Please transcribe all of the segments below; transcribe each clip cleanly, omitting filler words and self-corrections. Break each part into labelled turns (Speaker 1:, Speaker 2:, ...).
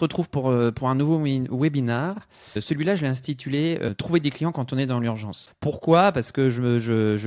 Speaker 1: retrouve pour un nouveau webinar. Celui-là, je l'ai intitulé Trouver des clients quand on est dans l'urgence. Pourquoi? Parce que je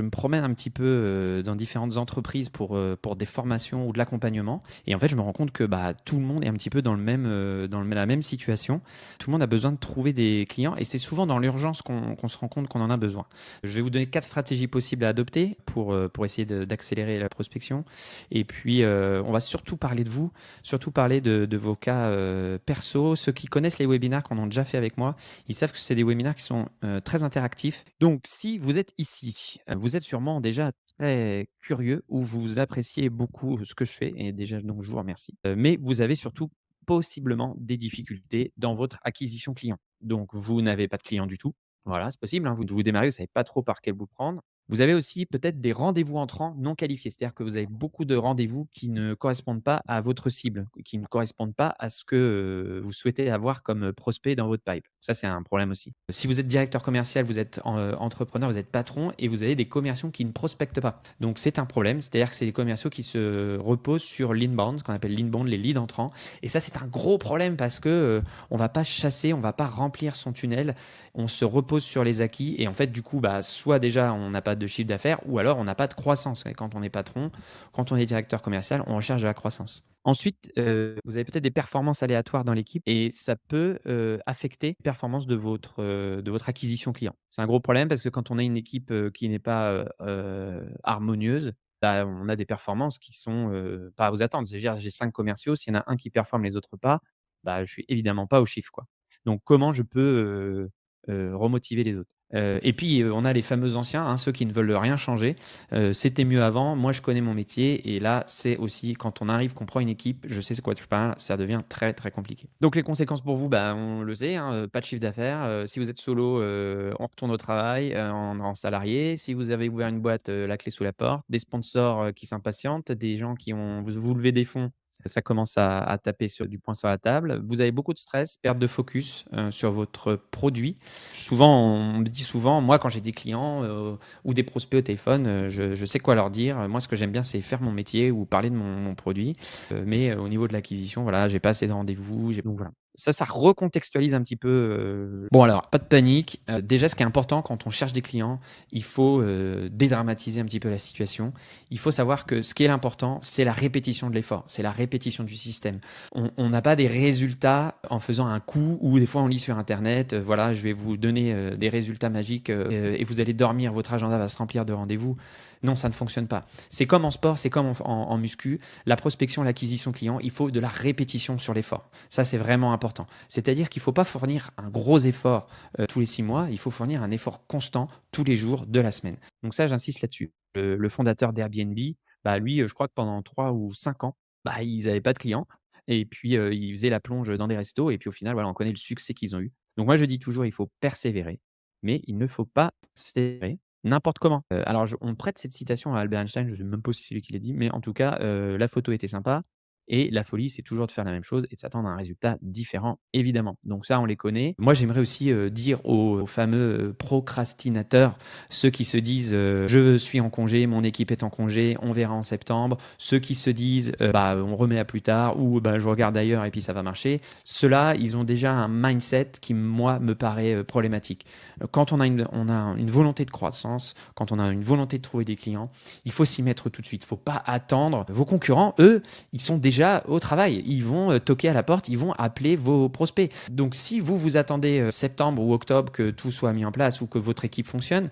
Speaker 1: me promène un petit peu dans différentes entreprises pour des formations ou de l'accompagnement. Et en fait, je me rends compte que tout le monde est un petit peu dans la même situation. Tout le monde a besoin de trouver des clients et c'est souvent dans l'urgence qu'on se rend compte qu'on en a besoin. Je vais vous donner 4 stratégies possibles à adopter pour essayer d'accélérer la prospection. Et puis, on va surtout parler de vous, surtout parler de vos cas perso. Ceux qui connaissent les webinaires, qu'on a déjà fait avec moi, ils savent que c'est des webinaires qui sont très interactifs. Donc, si vous êtes ici, vous êtes sûrement déjà très curieux ou vous appréciez beaucoup ce que je fais et déjà, donc, je vous remercie. Mais vous avez surtout possiblement des difficultés dans votre acquisition client. Donc, vous n'avez pas de client du tout. Voilà, c'est possible, hein, vous démarrez, vous ne savez pas trop par quel vous prendre. Vous avez aussi peut-être des rendez-vous entrants non qualifiés, c'est-à-dire que vous avez beaucoup de rendez-vous qui ne correspondent pas à votre cible, qui ne correspondent pas à ce que, vous souhaitez avoir comme, prospect dans votre pipe. Ça, c'est un problème aussi. Si vous êtes directeur commercial, vous êtes entrepreneur, vous êtes patron et vous avez des commerciaux qui ne prospectent pas. Donc c'est un problème, c'est-à-dire que c'est des commerciaux qui se reposent sur l'inbound, ce qu'on appelle l'inbound, les leads entrants et ça, c'est un gros problème parce que, on va pas chasser, on va pas remplir son tunnel, on se repose sur les acquis et en fait, du coup, soit déjà on n'a pas de chiffre d'affaires ou alors on n'a pas de croissance. Et quand on est patron, quand on est directeur commercial, on recherche de la croissance. Ensuite, vous avez peut-être des performances aléatoires dans l'équipe et ça peut, affecter les performances de votre acquisition client. C'est un gros problème parce que quand on a une équipe, qui n'est pas, harmonieuse, on a des performances qui sont, pas aux attentes. C'est-à-dire j'ai 5 commerciaux, s'il y en a un qui performe, les autres pas, je suis évidemment pas au chiffre, quoi. Donc comment je peux, remotiver les autres? Et puis, on a les fameux anciens, hein, ceux qui ne veulent rien changer. C'était mieux avant, moi je connais mon métier et là, c'est aussi quand on arrive, qu'on prend une équipe, je sais de quoi tu parles, ça devient très, très compliqué. Donc les conséquences pour vous, on le sait, hein, pas de chiffre d'affaires. Si vous êtes solo, on retourne au travail, en salarié. Si vous avez ouvert une boîte, la clé sous la porte, des sponsors, qui s'impatientent, des gens qui ont vous levez des fonds, ça commence à taper sur du poing sur la table. Vous avez beaucoup de stress, perte de focus, sur votre produit. Souvent, on me dit souvent, moi, quand j'ai des clients, ou des prospects au téléphone, je sais quoi leur dire. Moi, ce que j'aime bien, c'est faire mon métier ou parler de mon produit. Mais au niveau de l'acquisition, voilà, j'ai pas assez de rendez-vous, j'ai donc voilà. Ça recontextualise un petit peu, Bon alors, pas de panique. Déjà, ce qui est important quand on cherche des clients, il faut, dédramatiser un petit peu la situation. Il faut savoir que ce qui est l'important, c'est la répétition de l'effort, c'est la répétition du système. On n'a pas des résultats en faisant un coup ou des fois on lit sur internet, voilà, je vais vous donner, des résultats magiques, et vous allez dormir, votre agenda va se remplir de rendez-vous. Non, ça ne fonctionne pas. C'est comme en sport, c'est comme en muscu. La prospection, l'acquisition client, il faut de la répétition sur l'effort. Ça, c'est vraiment important. C'est-à-dire qu'il ne faut pas fournir un gros effort, tous les 6 mois, il faut fournir un effort constant tous les jours de la semaine. Donc ça, j'insiste là-dessus. Le fondateur d'Airbnb, lui, je crois que pendant 3 ou 5 ans, ils n'avaient pas de clients et puis, ils faisaient la plonge dans des restos et puis au final, voilà, on connaît le succès qu'ils ont eu. Donc moi, je dis toujours: «Il faut persévérer, mais il ne faut pas persévérer n'importe comment». Alors on prête cette citation à Albert Einstein, je ne sais même pas si c'est lui qui l'a dit, mais en tout cas, la photo était sympa et la folie, c'est toujours de faire la même chose et de s'attendre à un résultat différent, évidemment. Donc ça, on les connaît. Moi, j'aimerais aussi, dire aux fameux, procrastinateurs, ceux qui se disent, «Je suis en congé, mon équipe est en congé, on verra en septembre». Ceux qui se disent, «On remet à plus tard» ou «Je regarde ailleurs et puis ça va marcher». Ceux-là, ils ont déjà un mindset qui, moi, me paraît, problématique. Quand on a une volonté de croissance, quand on a une volonté de trouver des clients, il faut s'y mettre tout de suite. Il ne faut pas attendre. Vos concurrents, eux, ils sont déjà au travail. Ils vont, toquer à la porte, ils vont appeler vos prospects. Donc si vous, vous attendez, septembre ou octobre que tout soit mis en place ou que votre équipe fonctionne,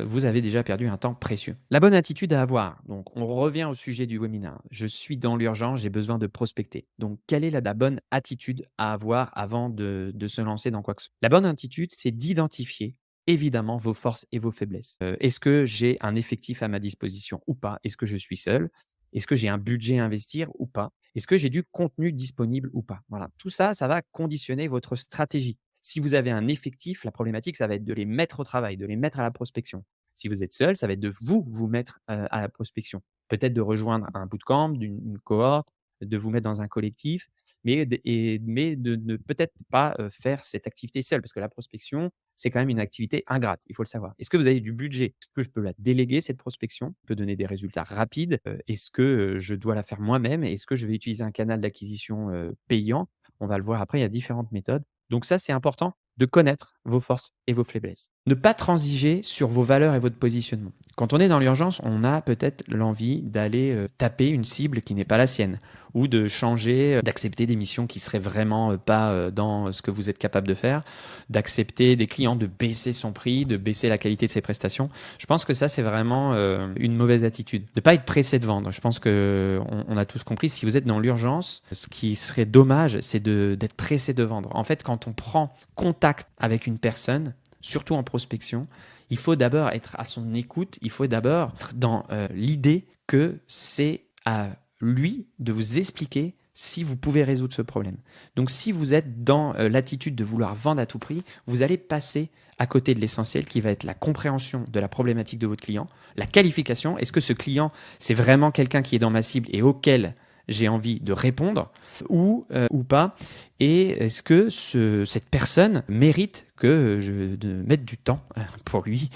Speaker 1: vous avez déjà perdu un temps précieux. La bonne attitude à avoir, donc on revient au sujet du webinaire. Je suis dans l'urgence, j'ai besoin de prospecter. Donc quelle est la bonne attitude à avoir avant de se lancer dans quoi que ce soit? La bonne attitude, c'est d'identifier évidemment vos forces et vos faiblesses. Est-ce que j'ai un effectif à ma disposition ou pas? Est-ce que je suis seul? Est-ce que j'ai un budget à investir ou pas? Est-ce que j'ai du contenu disponible ou pas? Voilà, tout ça, ça va conditionner votre stratégie. Si vous avez un effectif, la problématique, ça va être de les mettre au travail, de les mettre à la prospection. Si vous êtes seul, ça va être de vous mettre, à la prospection. Peut-être de rejoindre un bootcamp, une cohorte, de vous mettre dans un collectif, mais de ne peut-être pas, faire cette activité seul. Parce que la prospection, c'est quand même une activité ingrate, il faut le savoir. Est-ce que vous avez du budget? Est-ce que je peux la déléguer cette prospection? Peut donner des résultats rapides? Est-ce que, je dois la faire moi-même? Est-ce que je vais utiliser un canal d'acquisition, payant? On va le voir après, il y a différentes méthodes. Donc ça, c'est important de connaître vos forces et vos faiblesses. Ne pas transiger sur vos valeurs et votre positionnement. Quand on est dans l'urgence, on a peut-être l'envie d'aller, taper une cible qui n'est pas la sienne ou de changer, d'accepter des missions qui seraient vraiment, pas, dans ce que vous êtes capable de faire, d'accepter des clients, de baisser son prix, de baisser la qualité de ses prestations. Je pense que ça, c'est vraiment, une mauvaise attitude. De ne pas être pressé de vendre. Je pense qu'on a tous compris, si vous êtes dans l'urgence, ce qui serait dommage, c'est d'être pressé de vendre. En fait, quand on prend contact avec une personne, surtout en prospection, il faut d'abord être à son écoute, il faut d'abord être dans l'idée que c'est à lui de vous expliquer si vous pouvez résoudre ce problème. Donc si vous êtes dans l'attitude de vouloir vendre à tout prix, vous allez passer à côté de l'essentiel qui va être la compréhension de la problématique de votre client, la qualification. Est-ce que ce client, c'est vraiment quelqu'un qui est dans ma cible et auquel j'ai envie de répondre ou pas? Et est-ce que cette personne mérite que je de mette du temps pour lui?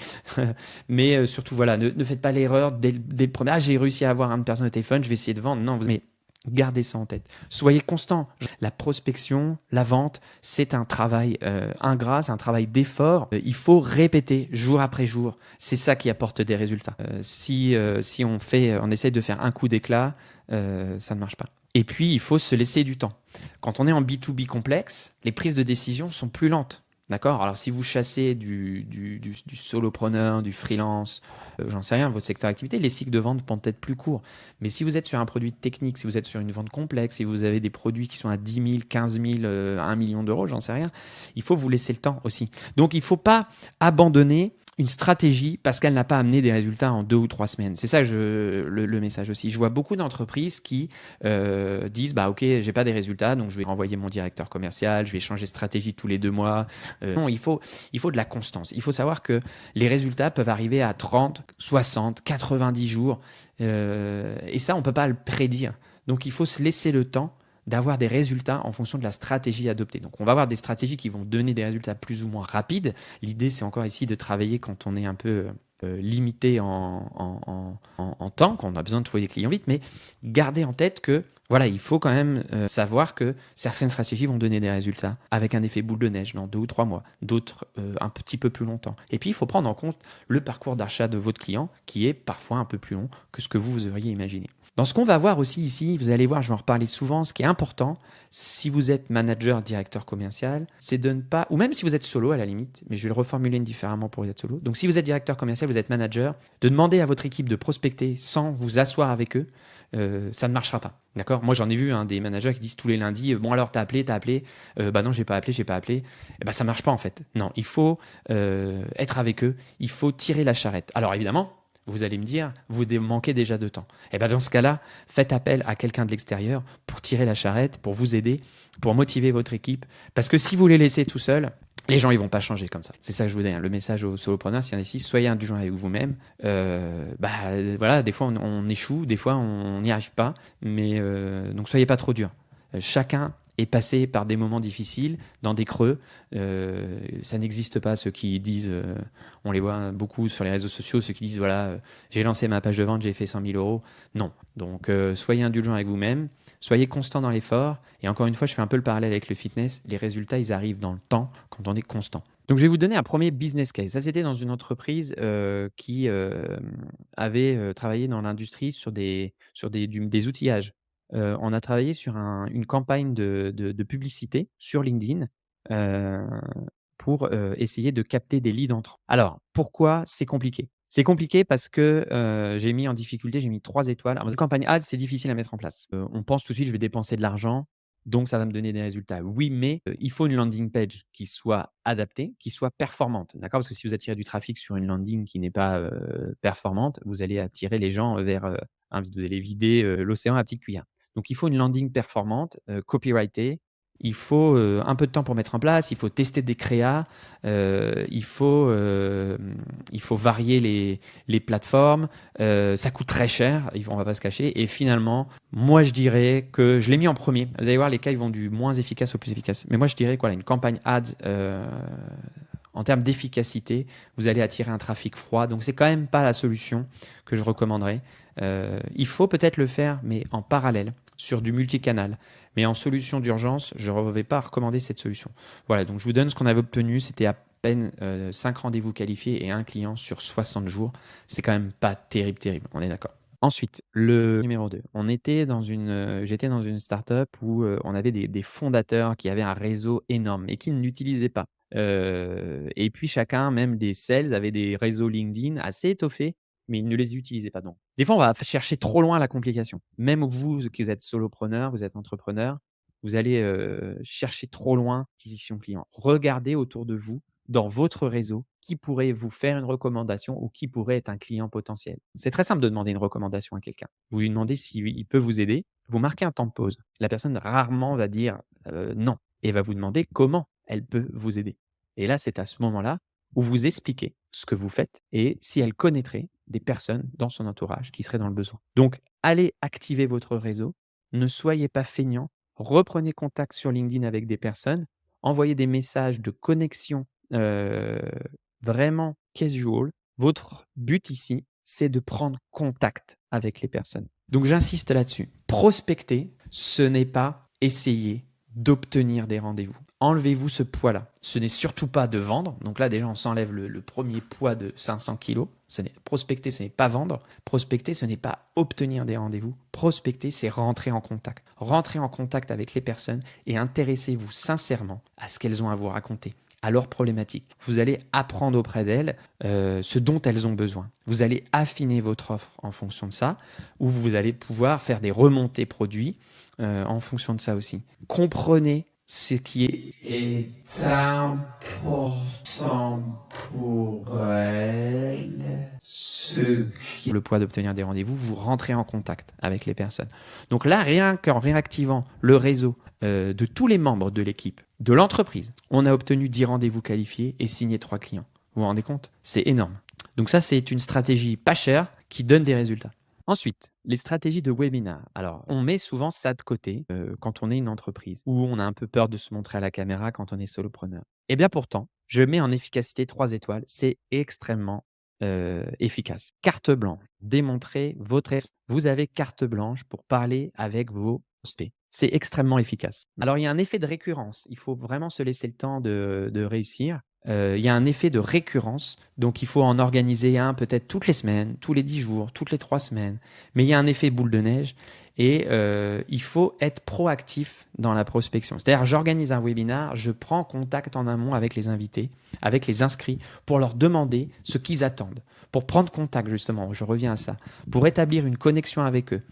Speaker 1: Mais surtout, voilà, ne faites pas l'erreur dès le premier: «Ah, j'ai réussi à avoir une personne au téléphone, je vais essayer de vendre». Non, mais gardez ça en tête. Soyez constant. La prospection, la vente, c'est un travail ingrat, c'est un travail d'effort. Il faut répéter jour après jour. C'est ça qui apporte des résultats. Si on essaie de faire un coup d'éclat, ça ne marche pas. Et puis, il faut se laisser du temps. Quand on est en B2B complexe, les prises de décision sont plus lentes. D'accord? Alors, si vous chassez du solopreneur, du freelance, j'en sais rien, votre secteur d'activité, les cycles de vente vont être plus courts. Mais si vous êtes sur un produit technique, si vous êtes sur une vente complexe, si vous avez des produits qui sont à 10 000, 15 000, 1 million d'euros, j'en sais rien, il faut vous laisser le temps aussi. Donc, il ne faut pas abandonner une stratégie parce qu'elle n'a pas amené des résultats en 2 ou 3 semaines. C'est ça le message aussi. Je vois beaucoup d'entreprises qui disent bah ok, j'ai pas des résultats, donc je vais renvoyer mon directeur commercial, je vais changer de stratégie tous les 2 mois. Non, il faut de la constance. Il faut savoir que les résultats peuvent arriver à 30, 60, 90 jours. Et ça, on peut pas le prédire. Donc il faut se laisser le temps d'avoir des résultats en fonction de la stratégie adoptée. Donc on va avoir des stratégies qui vont donner des résultats plus ou moins rapides. L'idée, c'est encore ici de travailler quand on est un peu limité en temps, quand on a besoin de trouver des clients vite, mais gardez en tête que voilà, il faut quand même savoir que certaines stratégies vont donner des résultats avec un effet boule de neige dans 2 ou 3 mois, d'autres un petit peu plus longtemps. Et puis, il faut prendre en compte le parcours d'achat de votre client qui est parfois un peu plus long que ce que vous auriez imaginé. Dans ce qu'on va voir aussi ici, vous allez voir, je vais en reparler souvent, ce qui est important, si vous êtes manager, directeur commercial, c'est de ne pas, ou même si vous êtes solo à la limite, mais je vais le reformuler différemment pour les êtes solo. Donc si vous êtes directeur commercial, vous êtes manager, de demander à votre équipe de prospecter sans vous asseoir avec eux, ça ne marchera pas. D'accord? Moi, j'en ai vu des managers qui disent tous les lundis, bon alors t'as appelé, bah non, j'ai pas appelé. Et bah ça marche pas en fait. Non, il faut être avec eux, il faut tirer la charrette. Alors évidemment, vous allez me dire, vous manquez déjà de temps. Et bien dans ce cas-là, faites appel à quelqu'un de l'extérieur pour tirer la charrette, pour vous aider, pour motiver votre équipe. Parce que si vous les laissez tout seuls, les gens ils vont pas changer comme ça. C'est ça que je vous dis. Le message aux solopreneurs, s'il y en a ici, soyez indulgents avec vous-même. Voilà, des fois on échoue, des fois on n'y arrive pas. Mais donc soyez pas trop dur. Chacun est passé par des moments difficiles, dans des creux. Ça n'existe pas ceux qui disent, on les voit beaucoup sur les réseaux sociaux, ceux qui disent voilà, j'ai lancé ma page de vente, j'ai fait 100 000 euros. Non. Donc soyez indulgents avec vous-même, soyez constant dans l'effort. Et encore une fois, je fais un peu le parallèle avec le fitness. Les résultats, ils arrivent dans le temps quand on est constant. Donc je vais vous donner un premier business case. Ça, c'était dans une entreprise qui avait travaillé dans l'industrie des outillages. On a travaillé sur une campagne de publicité sur LinkedIn, heu, pour, essayer de capter des leads entrants. Alors, pourquoi c'est compliqué? C'est compliqué parce que, j'ai mis 3 étoiles. Alors, une campagne ads, c'est difficile à mettre en place. On pense tout de suite: «Je vais dépenser de l'argent, donc ça va me donner des résultats». Oui, mais, il faut une landing page qui soit adaptée, qui soit performante, d'accord? Parce que si vous attirez du trafic sur une landing qui n'est pas, performante, vous allez attirer les gens vers, vous allez vider, l'océan à petites cuillères. Donc il faut une landing performante, copyrightée, Il faut, un peu de temps pour mettre en place, il faut tester des créas, il faut varier les plateformes, ça coûte très cher, on va pas se cacher et finalement, moi je dirais que je l'ai mis en premier. Vous allez voir, les cas, ils vont du moins efficace au plus efficace. Mais moi je dirais que voilà, une campagne ads, en termes d'efficacité, vous allez attirer un trafic froid, donc c'est quand même pas la solution que je recommanderais. Il faut peut-être le faire, mais en parallèle, sur du multicanal. Mais en solution d'urgence, je ne vais pas recommander cette solution. Voilà, donc je vous donne ce qu'on avait obtenu. C'était à peine 5 rendez-vous qualifiés et un client sur 60 jours. C'est quand même pas terrible, terrible. On est d'accord. Ensuite, le numéro 2. J'étais dans une startup où on avait des fondateurs qui avaient un réseau énorme et qui ne l'utilisaient pas. Et puis chacun, même des sales, avait des réseaux LinkedIn assez étoffés, mais ils ne les utilisaient pas. Donc, des fois, on va chercher trop loin la complication. Même vous qui êtes solopreneur, vous êtes entrepreneur, vous allez chercher trop loin l'acquisition client. Regardez autour de vous, dans votre réseau, qui pourrait vous faire une recommandation ou qui pourrait être un client potentiel. C'est très simple de demander une recommandation à quelqu'un. Vous lui demandez s'il peut vous aider, vous marquez un temps de pause. La personne rarement va dire non et va vous demander comment elle peut vous aider. Et là, c'est à ce moment-là où vous expliquez ce que vous faites et si elle connaîtrait des personnes dans son entourage qui seraient dans le besoin. Donc, allez activer votre réseau, ne soyez pas feignant, reprenez contact sur LinkedIn avec des personnes, envoyez des messages de connexion euh, vraiment casual. Votre but ici, c'est de prendre contact avec les personnes. Donc j'insiste là-dessus. Prospecter, ce n'est pas essayer d'obtenir des rendez-vous. Enlevez-vous ce poids-là. Ce n'est surtout pas de vendre. Donc là, déjà, on s'enlève le premier poids de 500 kilos. Prospecter, ce n'est pas vendre. Prospecter, ce n'est pas obtenir des rendez-vous. Prospecter, c'est rentrer en contact. Rentrer en contact avec les personnes et intéressez-vous sincèrement à ce qu'elles ont à vous raconter, à leurs problématiques. Vous allez apprendre auprès d'elles ce dont elles ont besoin. Vous allez affiner votre offre en fonction de ça, ou vous allez pouvoir faire des remontées produits en fonction de ça aussi. Comprenez ce qui est important pour elle, ce qui est le poids d'obtenir des rendez-vous, vous rentrez en contact avec les personnes. Donc là, rien qu'en réactivant le réseau de tous les membres de l'équipe, de l'entreprise, on a obtenu 10 rendez-vous qualifiés et signé 3 clients. Vous vous rendez compte? C'est énorme. Donc ça, c'est une stratégie pas chère qui donne des résultats. Ensuite, les stratégies de webinar. Alors, on met souvent ça de côté quand on est une entreprise ou on a un peu peur de se montrer à la caméra quand on est solopreneur. Eh bien pourtant, je mets en efficacité 3 étoiles. C'est extrêmement efficace. Carte blanche. Démontrez votre vous avez carte blanche pour parler avec vos prospects. C'est extrêmement efficace. Alors, il y a un effet de récurrence. Il faut vraiment se laisser le temps de réussir. Il y a un effet de récurrence, donc il faut en organiser un peut-être toutes les semaines, tous les 10 jours, toutes les 3 semaines. Mais il y a un effet boule de neige et il faut être proactif dans la prospection. C'est-à-dire, j'organise un webinar, je prends contact en amont avec les invités, avec les inscrits, pour leur demander ce qu'ils attendent, pour prendre contact justement, je reviens à ça, pour établir une connexion avec eux.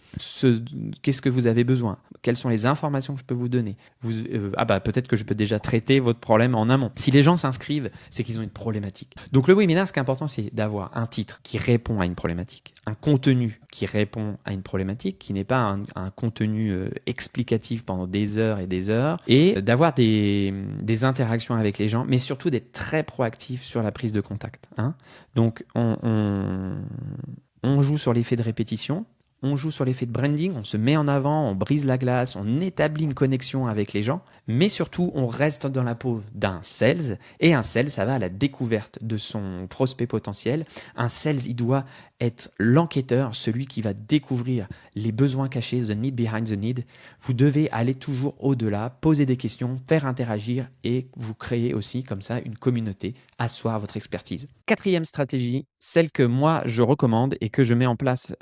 Speaker 1: Qu'est-ce que vous avez besoin? Quelles sont les informations que je peux vous donner? Peut-être que je peux déjà traiter votre problème en amont. Si les gens s'inscrivent, c'est qu'ils ont une problématique. Donc le webinaire, ce qui est important, c'est d'avoir un titre qui répond à une problématique, un contenu qui répond à une problématique, qui n'est pas un contenu explicatif pendant des heures et des heures, et d'avoir des interactions avec les gens, mais surtout d'être très proactif sur la prise de contact. Hein. Donc on joue sur l'effet de répétition, on joue sur l'effet de branding, on se met en avant, on brise la glace, on établit une connexion avec les gens, mais surtout on reste dans la peau d'un sales, et un sales, ça va à la découverte de son prospect potentiel. Un sales, il doit être l'enquêteur, celui qui va découvrir les besoins cachés, the need behind the need. Vous devez aller toujours au-delà, poser des questions, faire interagir et vous créer aussi comme ça une communauté, asseoir votre expertise. Quatrième stratégie, celle que moi je recommande et que je mets en place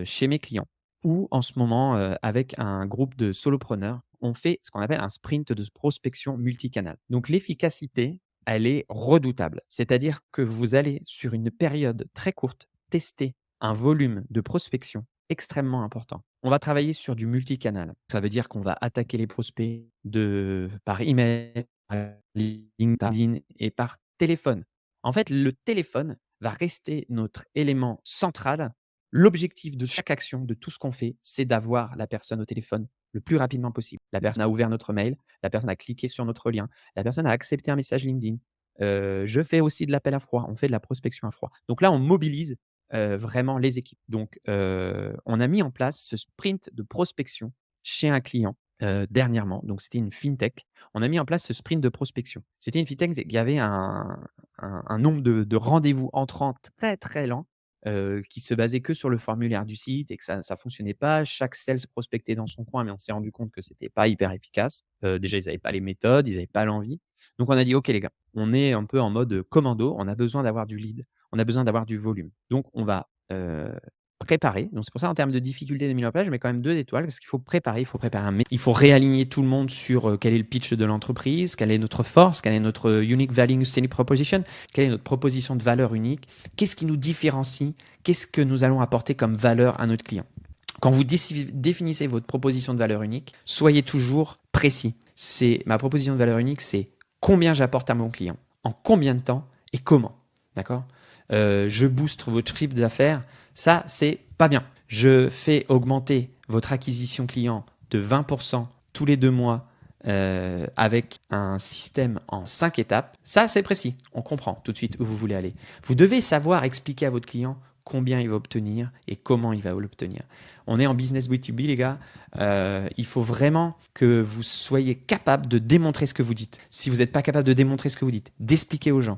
Speaker 1: chez mes clients ou en ce moment avec un groupe de solopreneurs, on fait ce qu'on appelle un sprint de prospection multicanal. Donc l'efficacité, elle est redoutable. C'est-à-dire que vous allez sur une période très courte tester un volume de prospection extrêmement important. On va travailler sur du multicanal. Ça veut dire qu'on va attaquer les prospects par email, par LinkedIn et par téléphone. En fait, le téléphone va rester notre élément central L'objectif de chaque action, de tout ce qu'on fait, c'est d'avoir la personne au téléphone le plus rapidement possible. La personne a ouvert notre mail, la personne a cliqué sur notre lien, la personne a accepté un message LinkedIn. Je fais aussi de l'appel à froid, on fait de la prospection à froid. Donc là, on mobilise, vraiment les équipes. Donc, on a mis en place ce sprint de prospection chez un client, dernièrement. Donc c'était une fintech. On a mis en place ce sprint de prospection. C'était une fintech qui avait un nombre de rendez-vous entrants très, très lent, qui se basait que sur le formulaire du site et que ça fonctionnait pas. Chaque sales prospectait dans son coin, mais on s'est rendu compte que c'était pas hyper efficace. Déjà, ils n'avaient pas les méthodes, ils n'avaient pas l'envie. Donc on a dit: «OK les gars, on est un peu en mode, commando, on a besoin d'avoir du lead, on a besoin d'avoir du volume». Donc on va, préparer, donc c'est pour ça en termes de difficulté de mise en place, je mets quand même 2 étoiles parce qu'il faut préparer il faut réaligner tout le monde sur, quel est le pitch de l'entreprise, quelle est notre force, quelle est notre unique value selling proposition, quelle est notre proposition de valeur unique, qu'est-ce qui nous différencie, qu'est-ce que nous allons apporter comme valeur à notre client. Quand vous définissez votre proposition de valeur unique, soyez toujours précis. C'est ma proposition de valeur unique, c'est combien j'apporte à mon client, en combien de temps et comment. D'accord. Je booste votre chiffre d'affaires, ça, c'est pas bien. Je fais augmenter votre acquisition client de 20% tous les 2 mois avec un système en 5 étapes. Ça, c'est précis. On comprend tout de suite où vous voulez aller. Vous devez savoir expliquer à votre client combien il va obtenir et comment il va l'obtenir. On est en business B2B, les gars. Il faut vraiment que vous soyez capable de démontrer ce que vous dites. Si vous n'êtes pas capable de démontrer ce que vous dites, d'expliquer aux gens,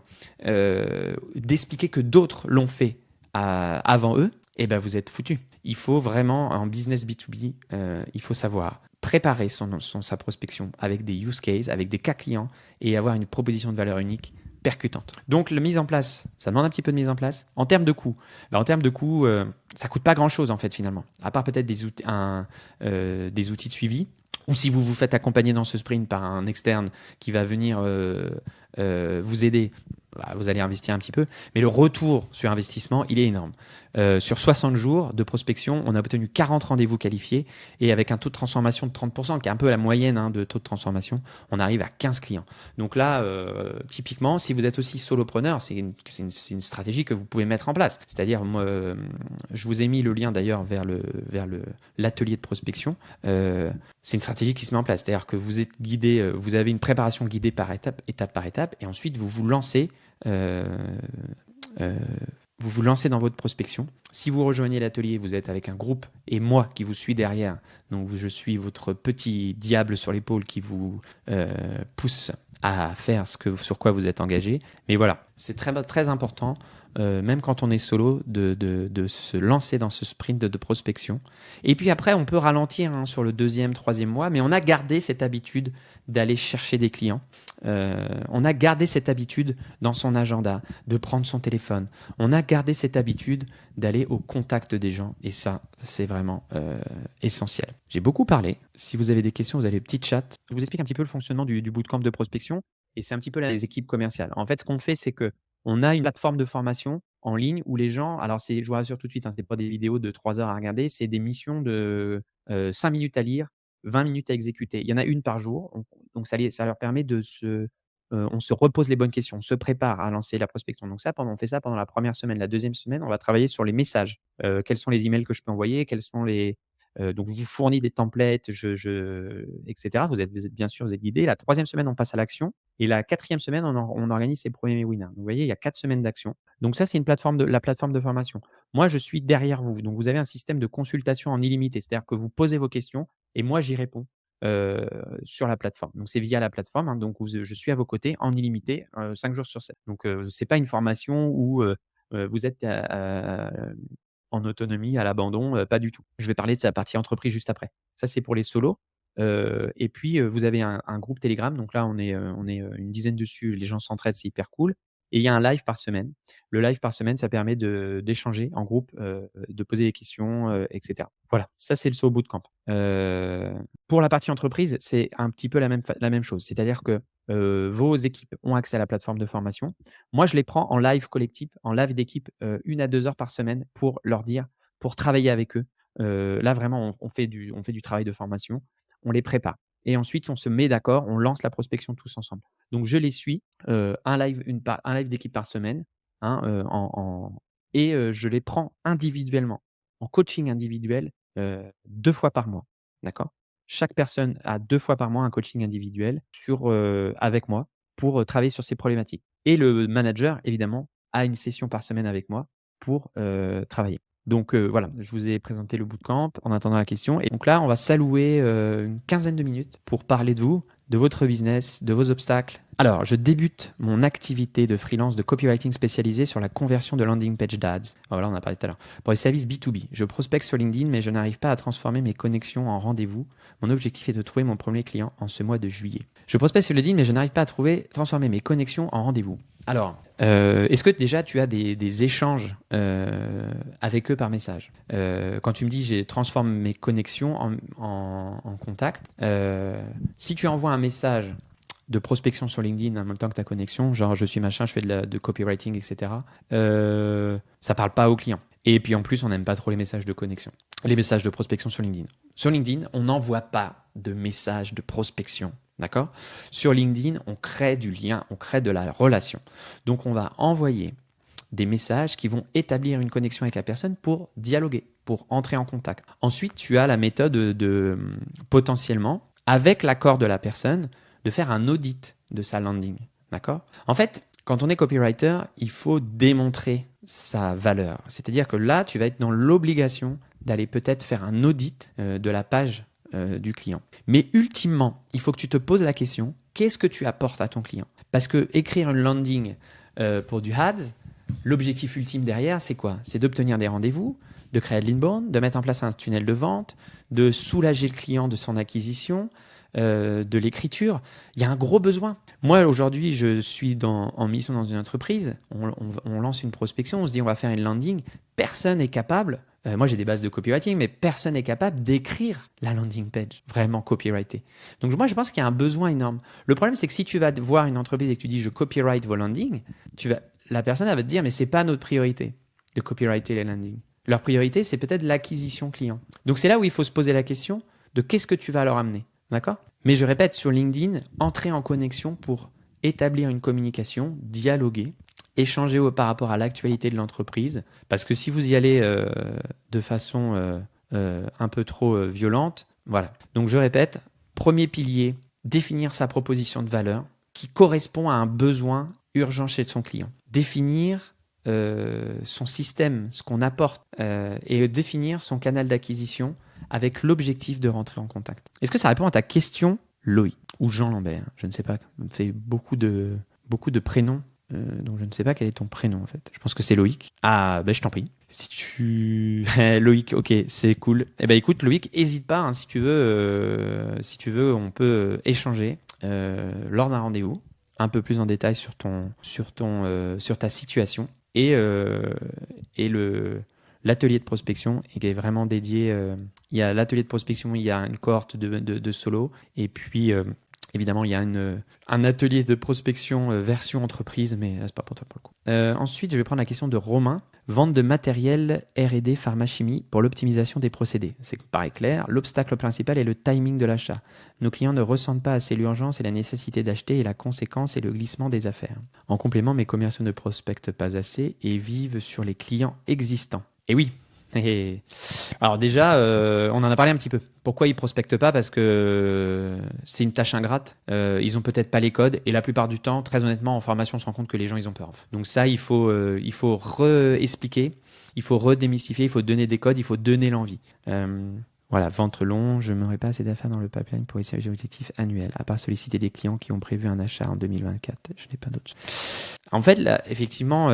Speaker 1: d'expliquer que d'autres l'ont fait avant eux, eh ben vous êtes foutu. Il faut vraiment, en business B2B, il faut savoir préparer sa prospection avec des use cases, avec des cas clients et avoir une proposition de valeur unique percutante. Donc, la mise en place, ça demande un petit peu de mise en place. En termes de coût, ça coûte pas grand-chose en fait finalement, à part peut-être des outils de suivi. Ou si vous vous faites accompagner dans ce sprint par un externe qui va venir vous aider, bah, vous allez investir un petit peu. Mais le retour sur investissement, il est énorme. Sur 60 jours de prospection, on a obtenu 40 rendez-vous qualifiés et avec un taux de transformation de 30%, qui est un peu la moyenne de taux de transformation, on arrive à 15 clients. Donc là, typiquement, si vous êtes aussi solopreneur, c'est une stratégie que vous pouvez mettre en place. C'est-à-dire, moi, je vous ai mis le lien d'ailleurs vers l'atelier de prospection. C'est une stratégie qui se met en place. C'est-à-dire que vous êtes guidé, vous avez une préparation guidée par étape par étape, et ensuite vous vous lancez. Euh, euh, vous vous lancez dans votre prospection. Si vous rejoignez l'atelier, vous êtes avec un groupe et moi qui vous suis derrière. Donc je suis votre petit diable sur l'épaule qui vous pousse à faire sur quoi vous êtes engagé. Mais voilà, c'est très, très important, même quand on est solo, de se lancer dans ce sprint de prospection. Et puis après, on peut ralentir sur le deuxième, troisième mois, mais on a gardé cette habitude d'aller chercher des clients. On a gardé cette habitude dans son agenda, de prendre son téléphone. On a gardé cette habitude d'aller au contact des gens. Et ça, c'est vraiment essentiel. J'ai beaucoup parlé. Si vous avez des questions, vous avez le petit chat. Je vous explique un petit peu le fonctionnement du bootcamp de prospection. Et c'est un petit peu les équipes commerciales. En fait, ce qu'on fait, c'est que on a une plateforme de formation en ligne où les gens, alors je vous rassure tout de suite, ce n'est pas des vidéos de 3 heures à regarder, c'est des missions de 5 minutes à lire, 20 minutes à exécuter. Il y en a une par jour. Donc ça leur permet on se repose les bonnes questions, on se prépare à lancer la prospection. Donc on fait ça pendant la première semaine. La deuxième semaine, on va travailler sur les messages. Quels sont les emails que je peux envoyer? Quels sont donc je vous fournis des templates, et cetera. Vous êtes bien sûr, vous êtes guidés. La troisième semaine, on passe à l'action et la quatrième semaine, on organise ses premiers webinaires. Donc vous voyez, il y a 4 semaines d'action. Donc ça, c'est la plateforme de formation. Moi, je suis derrière vous. Donc vous avez un système de consultation en illimité. C'est-à-dire que vous posez vos questions et moi, j'y réponds sur la plateforme. Donc c'est via la plateforme, donc je suis à vos côtés en illimité, 5 jours sur 7. Donc c'est pas une formation où vous êtes en autonomie, à l'abandon, pas du tout. Je vais parler de sa partie entreprise juste après. Ça, c'est pour les solos. Et puis, vous avez un groupe Telegram. Donc là, on est une dizaine dessus. Les gens s'entraident, c'est hyper cool. Et il y a un live par semaine. Le live par semaine, ça permet d'échanger en groupe, de poser des questions, et cetera. Voilà, ça, c'est le Solo Bootcamp. Pour la partie entreprise, c'est un petit peu la même chose. C'est-à-dire que vos équipes ont accès à la plateforme de formation. Moi, je les prends en live collectif, en live d'équipe, 1 à 2 heures par semaine pour travailler avec eux. Là, vraiment, on fait du travail de formation, on les prépare et ensuite on se met d'accord, on lance la prospection tous ensemble. Donc je les suis, un live d'équipe par semaine, hein, je les prends individuellement. en coaching individuel 2 fois par mois, d'accord? Chaque personne a 2 fois par mois un coaching individuel avec moi pour, travailler sur ces problématiques et le manager évidemment a une session par semaine avec moi pour, travailler. Donc voilà, je vous ai présenté le bootcamp en attendant la question et donc là, on va s'allouer, une quinzaine de minutes pour parler de vous, de votre business, de vos obstacles. Alors, je débute mon activité de freelance de copywriting spécialisé sur la conversion de landing page d'ads. Voilà, on en a parlé tout à l'heure. Pour les services B2B, je prospecte sur LinkedIn, mais je n'arrive pas à transformer mes connexions en rendez-vous. Mon objectif est de trouver mon premier client en ce mois de juillet. Je prospecte sur LinkedIn, mais je n'arrive pas à transformer mes connexions en rendez-vous. Alors, est-ce que déjà tu as des échanges avec eux par message? Quand tu me dis je transforme mes connexions en contact, si tu envoies un message de prospection sur LinkedIn en même temps que ta connexion, genre je suis machin, je fais de copywriting, etc., ça parle pas au client. Et puis en plus, on n'aime pas trop les messages de connexion, les messages de prospection sur LinkedIn. Sur LinkedIn, on n'envoie pas de messages de prospection. D'accord? Sur LinkedIn, on crée du lien, on crée de la relation. Donc, on va envoyer des messages qui vont établir une connexion avec la personne pour dialoguer, pour entrer en contact. Ensuite, tu as la méthode de potentiellement, avec l'accord de la personne, de faire un audit de sa landing. D'accord? En fait, quand on est copywriter, il faut démontrer sa valeur. C'est-à-dire que là, tu vas être dans l'obligation d'aller peut-être faire un audit de la page du client. Mais ultimement, il faut que tu te poses la question, qu'est-ce que tu apportes à ton client? Parce que écrire une landing pour du ads, l'objectif ultime derrière, c'est quoi? C'est d'obtenir des rendez-vous, de créer de l'inbound, de mettre en place un tunnel de vente, de soulager le client de son acquisition, de l'écriture. Il y a un gros besoin. Moi, aujourd'hui, je suis en mission dans une entreprise. On lance une prospection, on se dit on va faire une landing. Personne n'est capable. Moi, j'ai des bases de copywriting, mais personne n'est capable d'écrire la landing page, vraiment copywriter. Donc, moi, je pense qu'il y a un besoin énorme. Le problème, c'est que si tu vas voir une entreprise et que tu dis je copyright vos landings, la personne elle va te dire mais c'est pas notre priorité de copywriter les landings. Leur priorité, c'est peut-être l'acquisition client. Donc, c'est là où il faut se poser la question de qu'est-ce que tu vas leur amener. D'accord? Mais je répète, sur LinkedIn, entrer en connexion pour établir une communication, dialoguer, échanger par rapport à l'actualité de l'entreprise. Parce que si vous y allez de façon un peu trop violente, voilà. Donc je répète, premier pilier, définir sa proposition de valeur qui correspond à un besoin urgent chez son client. Définir son système, ce qu'on apporte, et définir son canal d'acquisition avec l'objectif de rentrer en contact. Est-ce que ça répond à ta question, Loïc ou Jean Lambert? Je ne sais pas, ça me fait beaucoup de prénoms, donc je ne sais pas quel est ton prénom en fait. Je pense que c'est Loïc. Ah, ben je t'en prie. Si tu... Loïc, ok, c'est cool. Eh ben écoute Loïc, n'hésite pas, hein, si tu veux, on peut échanger lors d'un rendez-vous, un peu plus en détail sur ta situation et l'atelier de prospection est vraiment dédié. Il y a l'atelier de prospection, il y a une cohorte de solo et puis évidemment il y a un atelier de prospection version entreprise, mais là c'est pas pour toi pour le coup. Ensuite, je vais prendre la question de Romain. Vente de matériel R&D pharmachimie pour l'optimisation des procédés. C'est pareil clair. L'obstacle principal est le timing de l'achat. Nos clients ne ressentent pas assez l'urgence et la nécessité d'acheter et la conséquence est le glissement des affaires. En complément, mes commerciaux ne prospectent pas assez et vivent sur les clients existants. Et oui. Alors déjà, on en a parlé un petit peu. Pourquoi ils prospectent pas? Parce que c'est une tâche ingrate. Ils ont peut-être pas les codes et la plupart du temps, très honnêtement, en formation, on se rend compte que les gens ils ont peur. Donc ça, il faut re-expliquer, il faut redémystifier, il faut donner des codes, il faut donner l'envie. Voilà, ventre long, je n'aurai pas assez d'affaires dans le pipeline pour essayer les objectifs annuels, à part solliciter des clients qui ont prévu un achat en 2024. Je n'ai pas d'autres. En fait, là, effectivement,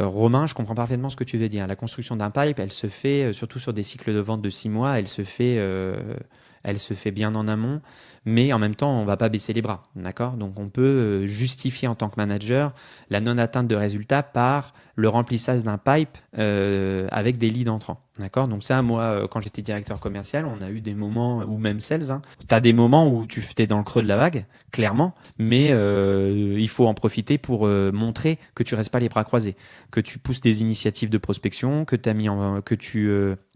Speaker 1: Romain, je comprends parfaitement ce que tu veux dire. La construction d'un pipe, elle se fait, surtout sur des cycles de vente de 6 mois, elle se fait bien en amont, mais en même temps, on ne va pas baisser les bras. D'accord? Donc, on peut justifier en tant que manager la non-atteinte de résultats par le remplissage d'un pipe avec des leads entrants. D'accord? Donc ça, moi, quand j'étais directeur commercial, on a eu des moments, ou même sales, hein, tu as des moments où tu es dans le creux de la vague, clairement, mais il faut en profiter pour montrer que tu restes pas les bras croisés, que tu pousses des initiatives de prospection, que tu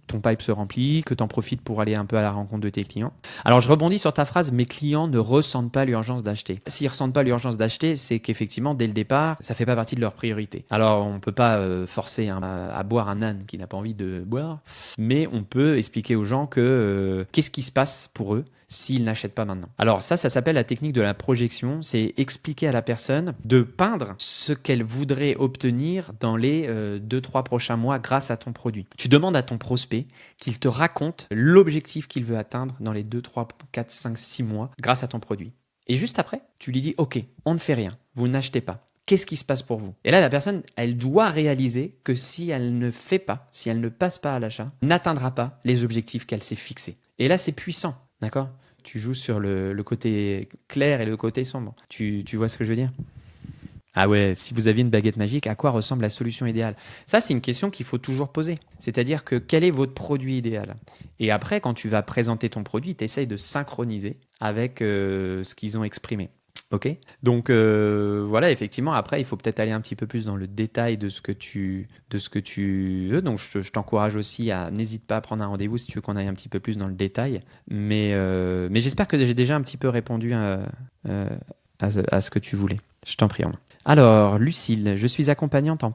Speaker 1: ton pipe se remplit, que tu en profites pour aller un peu à la rencontre de tes clients. Alors je rebondis sur ta phrase, mes clients ne ressentent pas l'urgence d'acheter. S'ils ne ressentent pas l'urgence d'acheter, c'est qu'effectivement dès le départ, ça ne fait pas partie de leur priorité. Alors on ne peut pas forcer à boire un âne qui n'a pas envie de boire, mais on peut expliquer aux gens que qu'est-ce qui se passe pour eux s'ils n'achètent pas maintenant. Alors ça s'appelle la technique de la projection, c'est expliquer à la personne de peindre ce qu'elle voudrait obtenir dans les 2-3 prochains mois grâce à ton produit. Tu demandes à ton prospect qu'il te raconte l'objectif qu'il veut atteindre dans les 2, 3, 4, 5, 6 mois grâce à ton produit. Et juste après, tu lui dis « Ok, on ne fait rien, vous n'achetez pas. Qu'est-ce qui se passe pour vous ?» Et là, la personne, elle doit réaliser que si elle ne fait pas, si elle ne passe pas à l'achat, n'atteindra pas les objectifs qu'elle s'est fixés. Et là, c'est puissant, d'accord ? Tu joues sur le côté clair et le côté sombre. Tu vois ce que je veux dire ? Ah ouais, si vous aviez une baguette magique, à quoi ressemble la solution idéale? Ça, c'est une question qu'il faut toujours poser. C'est-à-dire que quel est votre produit idéal? Et après, quand tu vas présenter ton produit, tu essayes de synchroniser avec ce qu'ils ont exprimé. Ok? Donc voilà, effectivement, après, il faut peut-être aller un petit peu plus dans le détail de ce que tu veux. Donc je t'encourage aussi n'hésite pas à prendre un rendez-vous si tu veux qu'on aille un petit peu plus dans le détail. Mais j'espère que j'ai déjà un petit peu répondu à ce que tu voulais. Je t'en prie, Romain. Alors, Lucille, je suis accompagnante en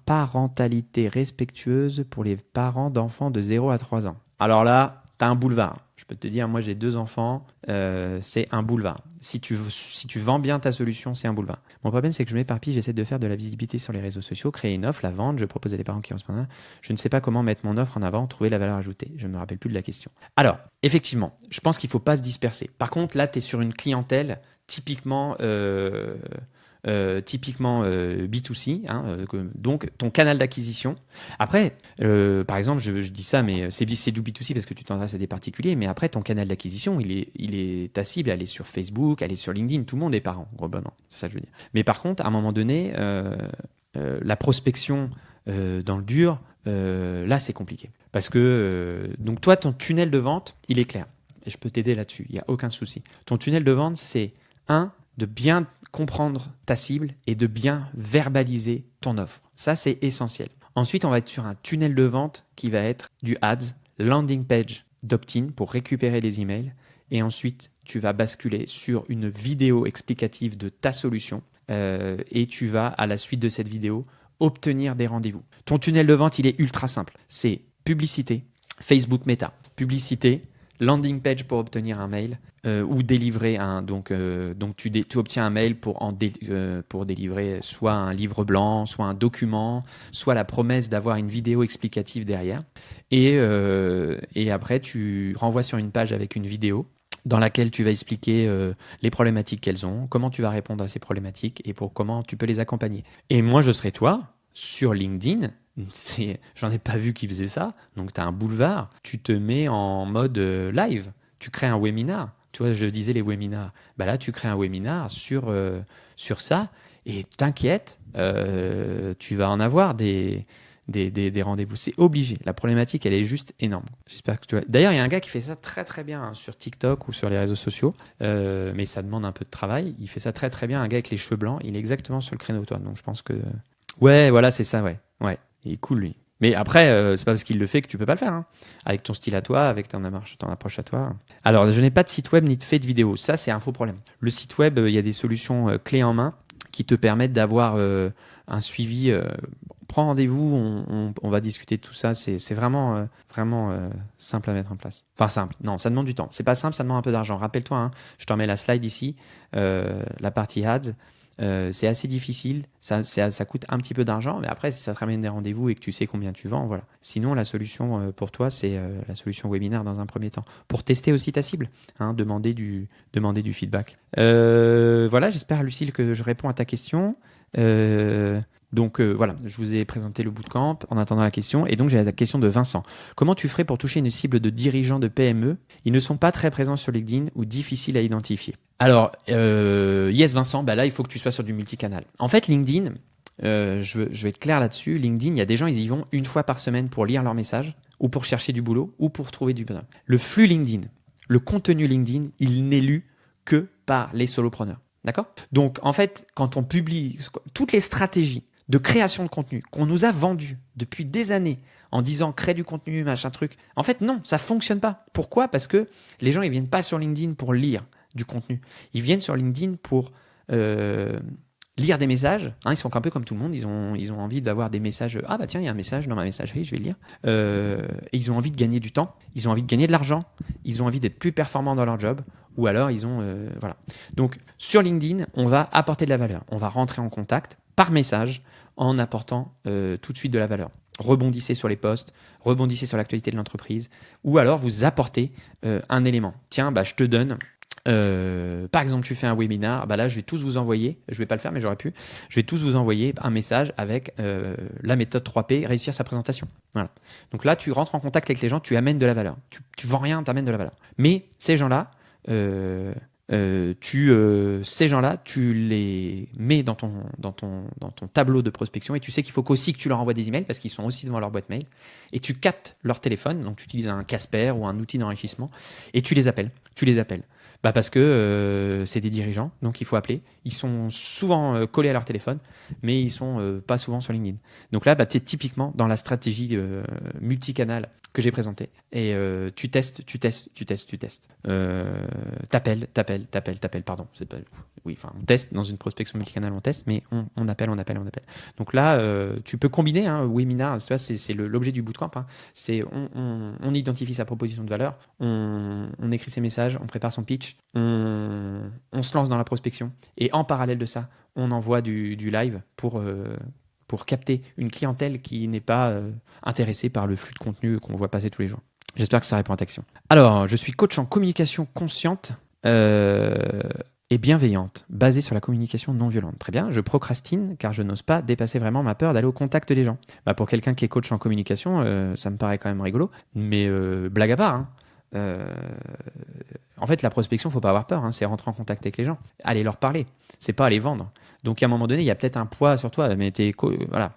Speaker 1: parentalité respectueuse pour les parents d'enfants de 0 à 3 ans. Alors là, tu as un boulevard. Je peux te dire, moi j'ai 2 enfants, c'est un boulevard. Si tu vends bien ta solution, c'est un boulevard. Mon problème, c'est que je m'éparpille, j'essaie de faire de la visibilité sur les réseaux sociaux, créer une offre, la vendre, je propose à des parents qui respondent. Je ne sais pas comment mettre mon offre en avant, trouver la valeur ajoutée. Je ne me rappelle plus de la question. Alors, effectivement, je pense qu'il ne faut pas se disperser. Par contre, là, tu es sur une clientèle typiquement B2C, hein, donc ton canal d'acquisition. Après, par exemple, je dis ça, mais c'est du B2C parce que tu t'adresses à des particuliers, mais après, ton canal d'acquisition, ta cible, elle est sur Facebook, elle est sur LinkedIn, tout le monde est parent, globalement, c'est ça que je veux dire. Mais par contre, à un moment donné, la prospection dans le dur, là, c'est compliqué. Parce que, donc toi, ton tunnel de vente, il est clair. Et je peux t'aider là-dessus, il n'y a aucun souci. Ton tunnel de vente, c'est de bien comprendre ta cible et de bien verbaliser ton offre. Ça, c'est essentiel. Ensuite, on va être sur un tunnel de vente qui va être du ads, landing page d'opt-in pour récupérer les emails. Et ensuite, tu vas basculer sur une vidéo explicative de ta solution et tu vas, à la suite de cette vidéo, obtenir des rendez-vous. Ton tunnel de vente, il est ultra simple. C'est publicité, Facebook Meta, publicité, landing page pour obtenir un mail ou délivrer un. Donc tu obtiens un mail pour délivrer soit un livre blanc, soit un document, soit la promesse d'avoir une vidéo explicative derrière. Et après, tu renvoies sur une page avec une vidéo dans laquelle tu vas expliquer les problématiques qu'elles ont, comment tu vas répondre à ces problématiques et comment tu peux les accompagner. Et moi, je serai toi sur LinkedIn. J'en ai pas vu qui faisait ça. Donc, tu as un boulevard. Tu te mets en mode live. Tu crées un webinar. Tu vois, je disais les webinars. Bah là, tu crées un webinar sur ça. Et t'inquiète, tu vas en avoir des rendez-vous. C'est obligé. La problématique, elle est juste énorme. J'espère que tu vois. D'ailleurs, il y a un gars qui fait ça très très bien sur TikTok ou sur les réseaux sociaux. Mais ça demande un peu de travail. Il fait ça très très bien. Un gars avec les cheveux blancs. Il est exactement sur le créneau, toi. Donc, je pense que... Ouais, voilà, c'est ça, ouais. Ouais. Il est cool, lui. Mais après, c'est pas parce qu'il le fait que tu peux pas le faire. Hein. Avec ton style à toi, avec ton approche à toi. Alors, je n'ai pas de site web ni de fait de vidéo. Ça, c'est un faux problème. Le site web, il y a des solutions clés en main qui te permettent d'avoir un suivi. Prends rendez-vous, on va discuter de tout ça. C'est vraiment simple à mettre en place. Enfin, simple. Non, ça demande du temps. C'est pas simple, ça demande un peu d'argent. Rappelle-toi, hein, je t'en mets la slide ici, la partie ads. C'est assez difficile, ça coûte un petit peu d'argent, mais après, si ça te ramène des rendez-vous et que tu sais combien tu vends, voilà. Sinon, la solution pour toi, c'est la solution webinaire dans un premier temps. Pour tester aussi ta cible, hein, demander du feedback. Voilà, j'espère, Lucille, que je réponds à ta question. Donc voilà, je vous ai présenté le bootcamp en attendant la question. Et donc, j'ai la question de Vincent. Comment tu ferais pour toucher une cible de dirigeants de PME? Ils ne sont pas très présents sur LinkedIn ou difficiles à identifier. Alors, yes Vincent, bah là, il faut que tu sois sur du multicanal. En fait, LinkedIn, je vais être clair là-dessus. LinkedIn, il y a des gens, ils y vont une fois par semaine pour lire leurs messages ou pour chercher du boulot ou pour trouver du bonheur. Le flux LinkedIn, le contenu LinkedIn, il n'est lu que par les solopreneurs. D'accord? Donc, en fait, quand on publie toutes les stratégies, de création de contenu qu'on nous a vendu depuis des années en disant crée du contenu, machin truc. En fait, non, ça fonctionne pas. Pourquoi? Parce que les gens, ils viennent pas sur LinkedIn pour lire du contenu. Ils viennent sur LinkedIn pour lire des messages. Hein, ils sont un peu comme tout le monde. Ils ont envie d'avoir des messages. Ah bah tiens, il y a un message dans ma messagerie, je vais le lire. Et ils ont envie de gagner du temps. Ils ont envie de gagner de l'argent. Ils ont envie d'être plus performants dans leur job. Ou alors ils ont voilà. Donc sur LinkedIn, on va apporter de la valeur. On va rentrer en contact par message en apportant tout de suite de la valeur. Rebondissez sur les posts, rebondissez sur l'actualité de l'entreprise, ou alors vous apportez un élément. Tiens, bah, je te donne, par exemple, tu fais un webinar, bah là, je vais tous vous envoyer, je vais pas le faire, mais j'aurais pu, je vais tous vous envoyer un message avec la méthode 3P, réussir sa présentation. Voilà. Donc là, tu rentres en contact avec les gens, tu amènes de la valeur. Tu vends rien, tu amènes de la valeur. Mais ces gens-là, ces gens-là, tu les mets dans ton tableau de prospection et tu sais qu'il faut qu'aussi que tu leur envoies des emails parce qu'ils sont aussi devant leur boîte mail et tu captes leur téléphone, donc tu utilises un Casper ou un outil d'enrichissement et tu les appelles. Bah parce que c'est des dirigeants, donc il faut appeler. Ils sont souvent collés à leur téléphone, mais ils sont pas souvent sur LinkedIn. Donc là, bah, tu es typiquement dans la stratégie multicanal que j'ai présentée. Et tu testes. T'appelles, pardon. Oui, enfin, on teste dans une prospection multicanal, on teste, mais on appelle. Donc là, tu peux combiner webinar, tu vois, c'est l'objet du bootcamp. Hein. C'est on identifie sa proposition de valeur, on écrit ses messages, on prépare son pitch, on se lance dans la prospection. Et en parallèle de ça, on envoie du live pour capter une clientèle qui n'est pas intéressée par le flux de contenu qu'on voit passer tous les jours. J'espère que ça répond à ta question. Alors, je suis coach en communication consciente et bienveillante, basée sur la communication non violente. Très bien, je procrastine car je n'ose pas dépasser vraiment ma peur d'aller au contact des gens. Bah, pour quelqu'un qui est coach en communication, ça me paraît quand même rigolo, mais blague à part, hein. En fait, la prospection, faut pas avoir peur, hein, c'est rentrer en contact avec les gens, aller leur parler, c'est pas aller vendre. Donc à un moment donné, il y a peut-être un poids sur toi, mais voilà.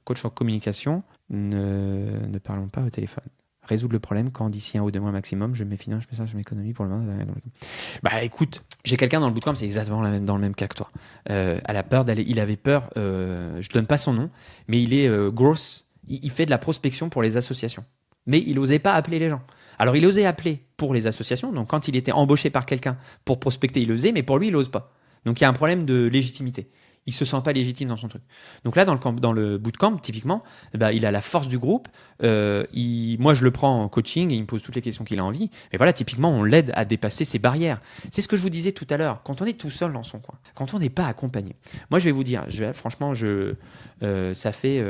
Speaker 1: Coach en communication, ne parlons pas au téléphone. Résoudre le problème quand d'ici 1 ou 2 mois maximum, je mets finance, je m'économie pour le moment. Bah écoute, j'ai quelqu'un dans le bootcamp, c'est exactement dans le même cas que toi. À la peur d'aller, il avait peur, je donne pas son nom, mais il est gross, il fait de la prospection pour les associations. Mais il n'osait pas appeler les gens. Alors il osait appeler pour les associations, donc quand il était embauché par quelqu'un pour prospecter, il osait, mais pour lui, il n'ose pas. Donc il y a un problème de légitimité. Il se sent pas légitime dans son truc. Donc là, dans le bootcamp, typiquement, bah, il a la force du groupe. Moi, je le prends en coaching et il me pose toutes les questions qu'il a envie. Mais voilà, typiquement, on l'aide à dépasser ses barrières. C'est ce que je vous disais tout à l'heure. Quand on est tout seul dans son coin, quand on n'est pas accompagné. Moi, je vais vous dire, franchement, ça fait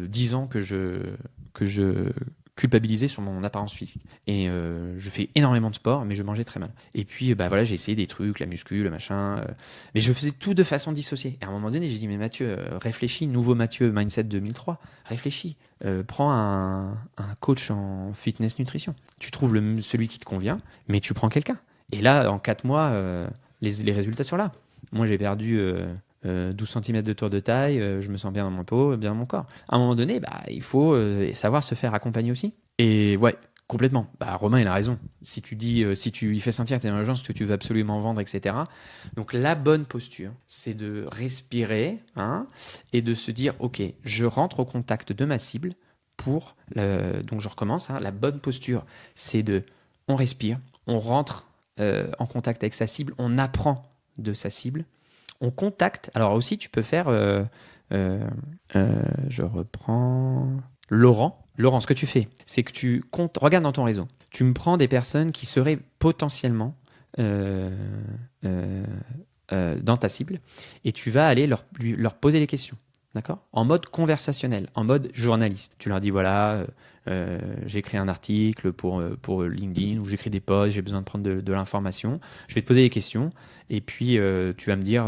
Speaker 1: 10 ans que je culpabilisé sur mon apparence physique. Et je fais énormément de sport, mais je mangeais très mal. Et puis, bah voilà, j'ai essayé des trucs, la muscu, le machin. Mais je faisais tout de façon dissociée. Et à un moment donné, j'ai dit, mais Mathieu, réfléchis, nouveau Mathieu Mindset 2003, réfléchis. Prends un coach en fitness nutrition. Tu trouves celui qui te convient, mais tu prends quelqu'un. Et là, en 4 mois, les résultats sont là. Moi, j'ai perdu 12 cm de tour de taille, je me sens bien dans mon peau, bien dans mon corps. À un moment donné, bah, il faut savoir se faire accompagner aussi. Et ouais, complètement. Bah, Romain, il a raison. Si tu lui fais sentir que tu es dans l'urgence, que tu veux absolument vendre, etc. Donc la bonne posture, c'est de respirer et de se dire, ok, je rentre au contact de ma cible donc je recommence. La bonne posture, c'est on respire, on rentre en contact avec sa cible, on apprend de sa cible. On contacte. Alors aussi, tu peux faire. Je reprends. Laurent. Laurent, ce que tu fais, c'est que tu comptes. Regarde dans ton réseau. Tu me prends des personnes qui seraient potentiellement dans ta cible et tu vas aller leur poser les questions. D'accord? En mode conversationnel, en mode journaliste. Tu leur dis voilà, j'ai écrit un article pour LinkedIn ou j'écris des posts, j'ai besoin de prendre de l'information. Je vais te poser des questions et puis tu vas me dire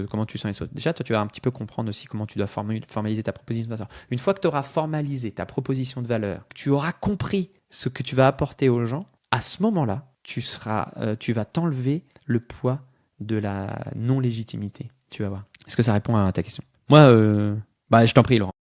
Speaker 1: comment tu sens les choses. Déjà, toi, tu vas un petit peu comprendre aussi comment tu dois formaliser ta proposition de valeur. Une fois que tu auras formalisé ta proposition de valeur, que tu auras compris ce que tu vas apporter aux gens, à ce moment-là, tu vas t'enlever le poids de la non-légitimité. Tu vas voir. Est-ce que ça répond à ta question? Moi, je t'en prie, Laurent.